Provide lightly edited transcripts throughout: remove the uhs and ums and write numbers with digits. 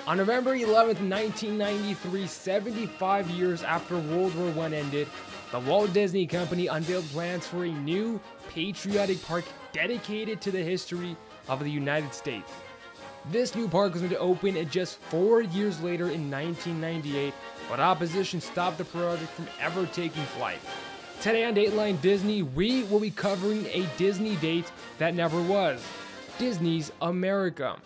On November 11, 1993, 75 years after World War I ended, the Walt Disney Company unveiled plans for a new, patriotic park dedicated to the history of the United States. This new park was going to open just 4 years later in 1998, but opposition stopped the project from ever taking flight. Today on Dateline Disney, we will be covering a Disney date that never was, Disney's America.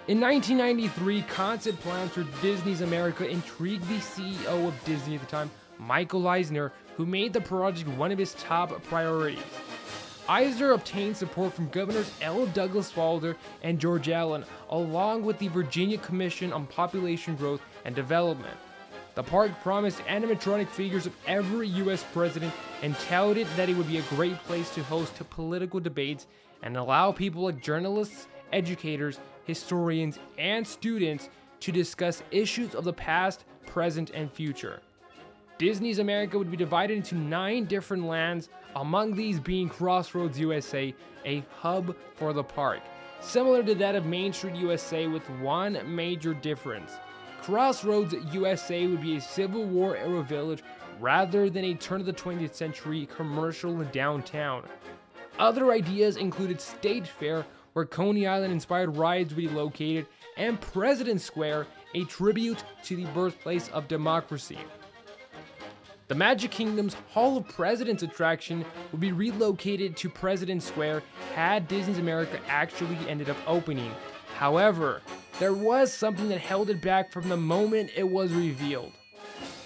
In 1993, concept plans for Disney's America intrigued the CEO of Disney at the time, Michael Eisner, who made the project one of his top priorities. Eisner obtained support from Governors L. Douglas Wilder and George Allen, along with the Virginia Commission on Population Growth and Development. The park promised animatronic figures of every U.S. president and touted that it would be a great place to host political debates and allow people like journalists, educators, historians, and students to discuss issues of the past, present, and future. Disney's America would be divided into 9 different lands, among these being Crossroads USA, a hub for the park, similar to that of Main Street USA with one major difference. Crossroads USA would be a Civil War era village rather than a turn of the 20th century commercial downtown. Other ideas included State Fair, where Coney Island-inspired rides would be located, and President's Square, a tribute to the birthplace of democracy. The Magic Kingdom's Hall of Presidents attraction would be relocated to President's Square had Disney's America actually ended up opening. However, there was something that held it back from the moment it was revealed.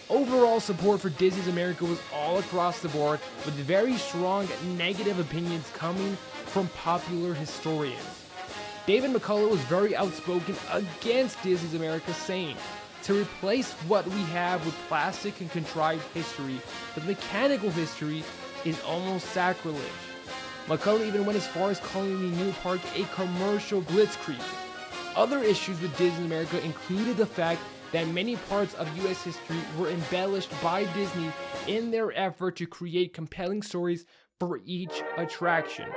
Overall support for Disney's America was all across the board, with very strong negative opinions coming from popular historians. David McCullough was very outspoken against Disney's America, saying, "To replace what we have with plastic and contrived history with mechanical history is almost sacrilege." McCullough even went as far as calling the new park a commercial blitzkrieg. Other issues with Disney America included the fact that many parts of U.S. history were embellished by Disney in their effort to create compelling stories for each attraction.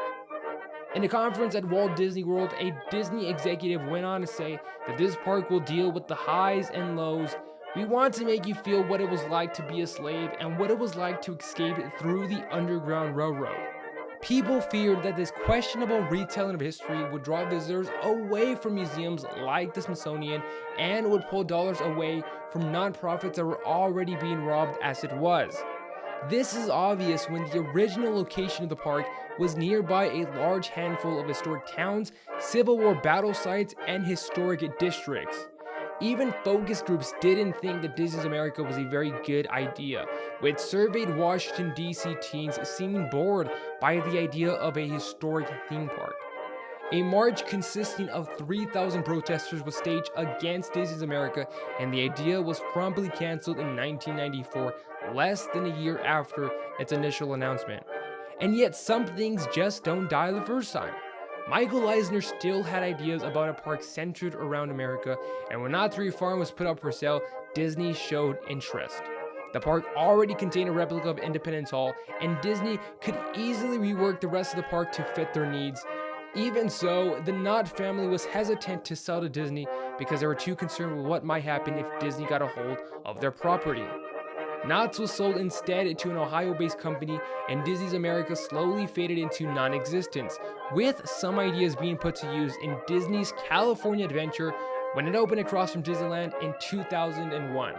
In a conference at Walt Disney World, a Disney executive went on to say that this park will deal with the highs and lows. "We want to make you feel what it was like to be a slave and what it was like to escape through the Underground Railroad." People feared that this questionable retelling of history would draw visitors away from museums like the Smithsonian and would pull dollars away from nonprofits that were already being robbed as it was. This is obvious when the original location of the park was nearby a large handful of historic towns, Civil War battle sites, and historic districts. Even focus groups didn't think that Disney's America was a very good idea, with surveyed Washington, D.C. teens seeming bored by the idea of a historic theme park. A march consisting of 3,000 protesters was staged against Disney's America, and the idea was promptly canceled in 1994, less than a year after its initial announcement. And yet some things just don't die the first time. Michael Eisner still had ideas about a park centered around America, and when Knott's Berry Farm was put up for sale, Disney showed interest. The park already contained a replica of Independence Hall, and Disney could easily rework the rest of the park to fit their needs. Even so, the Knott family was hesitant to sell to Disney because they were too concerned with what might happen if Disney got a hold of their property. Knott's was sold instead to an Ohio-based company, and Disney's America slowly faded into non-existence, with some ideas being put to use in Disney's California Adventure when it opened across from Disneyland in 2001.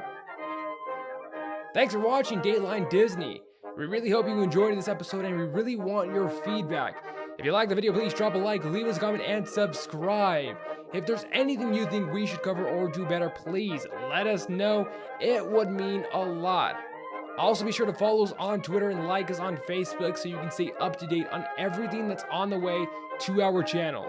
Thanks for watching Dateline Disney. We really hope you enjoyed this episode, and we really want your feedback. If you liked the video, please drop a like, leave us a comment, and subscribe. If there's anything you think we should cover or do better, please let us know. It would mean a lot. Also, be sure to follow us on Twitter and like us on Facebook so you can stay up to date on everything that's on the way to our channel.